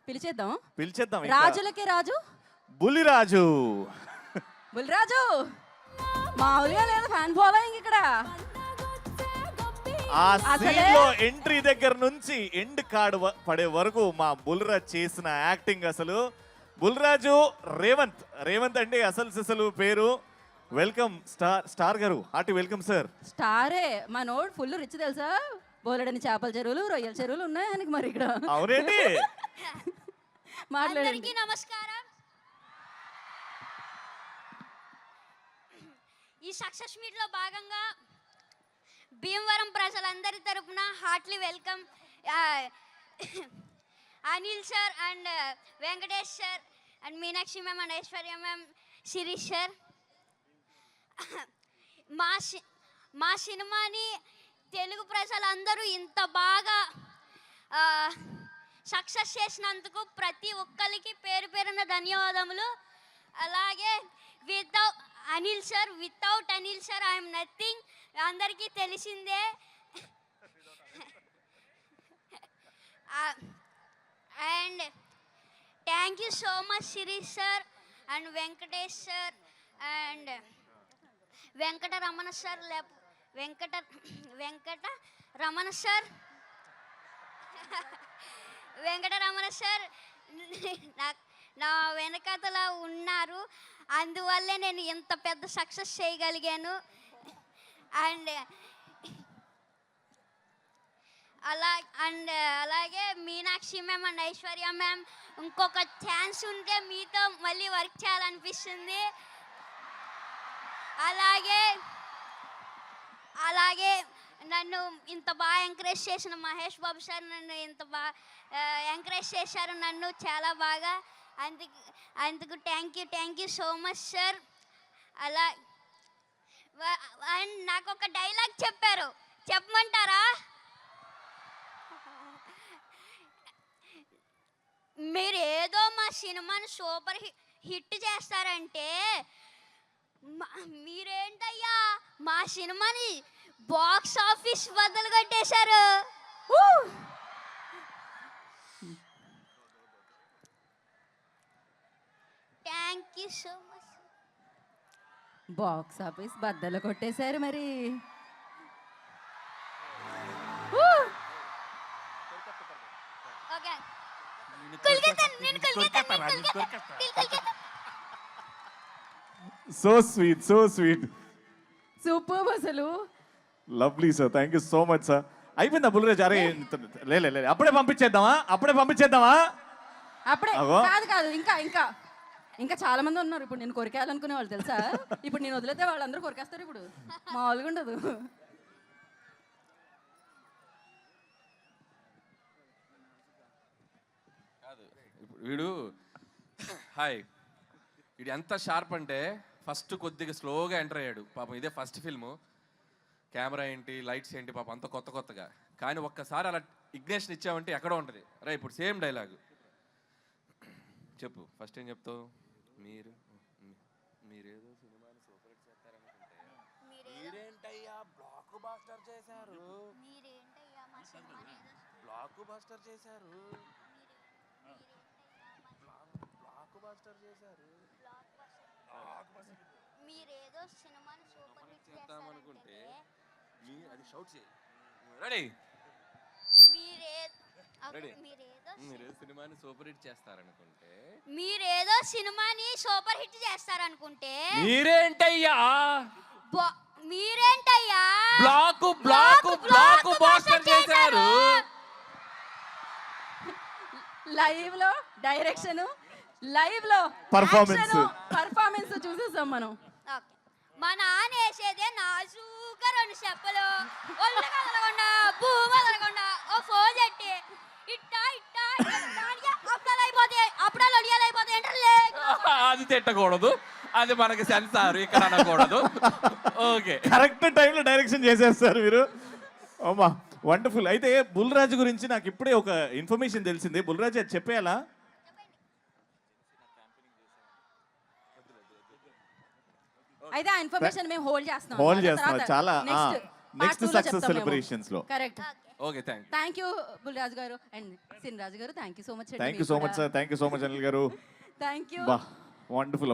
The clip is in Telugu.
పిలిచేద్దాం. పిలిచేద్దాం. రాజులకే రాజు బుల్లిరాజు. బుల్లిరాజు మామూలుగా లేదు ఫ్యాన్ ఫాలోయింగ్ ఇక్కడ. ఆ సీన్ లో ఎంట్రీ దగ్గర నుంచి ఎండ్ కార్డ్ పడే వరకు మా బుల్లిరాజ్ చేసిన యాక్టింగ్ అసలు. బుల్లిరాజు రేవంత్ అంటే అసలు పేరు. వెల్కమ్ స్టార్ గారు, హార్టీ వెల్కమ్ సార్. స్టారే మా నోడ్ ఫుల్ రిచ్ తెలుసా, బోలెడని చేపల చెరువులు రొయ్యల చెరువులు ఉన్నాయి ఆయనకి. మరి ఇక్కడ అవునండి. మాట్లాడండి. నమస్కారం. ఈ సక్సెస్ మీట్ లో భాగంగా భీమవరం ప్రజలందరి తరపున heartily welcome Anil sir and Venkatesh sir and Meenakshi ma'am and Aishwarya ma'am, Shirish sir. మా సినిమాని తెలుగు ప్రజలందరూ ఇంత బాగా సక్సెస్ చేసినందుకు ప్రతి ఒక్కరికి పేరు పేరున ధన్యవాదములు. అలాగే without Anil sir I'm nothing, అందరికీ తెలిసిందే. And thank you so much Shirish sir and Venkatesh sir and Venkataramana sir. Venkataramana sir నా వెనకతల ఉన్నారు, అందువల్లే నేను ఇంత పెద్ద సక్సెస్ చేయగలిగాను. అండ్ అలాగే Meenakshi ma'am and Aishwarya ma'am, ఇంకొక ఛాన్స్ ఉంటే మీతో మళ్ళీ వర్క్ చేయాలనిపిస్తుంది. అలాగే నన్ను ఇంత బాగా ఎంకరేజ్ చేసిన మహేష్ బాబు సార్ నన్ను ఇంత బాగా ఎంకరేజ్ చేశారు నన్ను చాలా బాగా. అందుకు thank you so much sir. And నాకు ఒక డైలాగ్ చెప్పారు, చెప్పమంటారా? మీరు ఏదో మా సినిమాని సూపర్ హిట్ చేస్తారంటే మీరేంటయ్యా మా సినిమాని బాక్స్ ఆఫీస్ బద్దలు కొట్టేశారు. Thank you so much. Box office బద్దలు కొట్టేశారు మరి. Okay so sweet. సూపర్ అసలు. Lovely sir, thank you so much sir. అయిపోయిందా బుల్లిరాజ్? అరే లే అప్పుడే పంపించేద్దామా? అప్పుడే కాదు ఇంకా చాలా మంది ఉన్నారు. ఇప్పుడు నేను కొరికేయాలనుకునే వాళ్ళు తెలుసా. ఇప్పుడు నేను వదిలేతే వాళ్ళందరూ కొరికేస్తారు. ఇప్పుడు మామూలుగా ఉండదు. వీడు ఎంత షార్ప్ అంటే ఫస్ట్ కొద్దిగా స్లోగా ఎంటర్ అయ్యాడు పాపం. ఇదే ఫస్ట్ ఫిల్ము, కెమెరా ఏంటి లైట్స్ ఏంటి పాపం అంత కొత్తగా. కానీ ఒక్కసారి అలా ఇగ్నేషన్ ఇచ్చామంటే ఎక్కడో ఉంటుంది. రా ఇప్పుడు సేమ్ డైలాగు చెప్పు. ఫస్ట్ ఏం చెప్తావు? మీరేదో సినిమాని సూపర్ హిట్ చేస్తారనుకుంటే మీరేంటయ్యా బ్లాక్ బాస్టర్ చేశారు. మీరేదో సినిమాని సూపర్ హిట్ చేస్తారనుకుంటే అది షౌట్ చేయి. రెడీ? మీరేదో సినిమాని సూపర్ హిట్ చేస్తారనుకుంటే మీరేంటయ్యా బ్లాక్ బాస్టర్ చేశారు. లైవ్ లో డైరెక్షన్, లైవ్ లో పర్ఫార్మెన్స్ చూసేసాం మనం. మా నాన్న వేసేదే నాజూగా 2 చెప్పలు, ఒళ్ళు కదలకుండా భూమి కదలకుండా ఓ ఫోన్ చెట్టి అప్పుడాలు అడియాలైపోతాయి. అది తిట్టకూడదు, అది మనకి సెన్సార్ ఇక్కడ అనకూడదు. ఓకే, కరెక్ట్ టైంలో డైరెక్షన్ చేసేస్తారు మీరు. అమ్మా వండర్ఫుల్. అయితే బుల్లిరాజు గురించి నాకు ఇప్పుడే ఒక ఇన్ఫర్మేషన్ తెలిసింది. బుల్లిరాజు అది చెప్పేయాలా? అయితే ఆ ఇన్ఫర్మేషన్ మేము హోల్డ్ చేస్తున్నాం. చాలా నెక్స్ట్ సక్సెస్ సెలబ్రేషన్స్ లో. Correct. Okay thank you Bulraju గారు అండ్ సిన్ రాజు గారు. Thank you so much. Thank you so much sir. Thank you so much Anil గారు. Thank you. బా వండర్ఫుల్.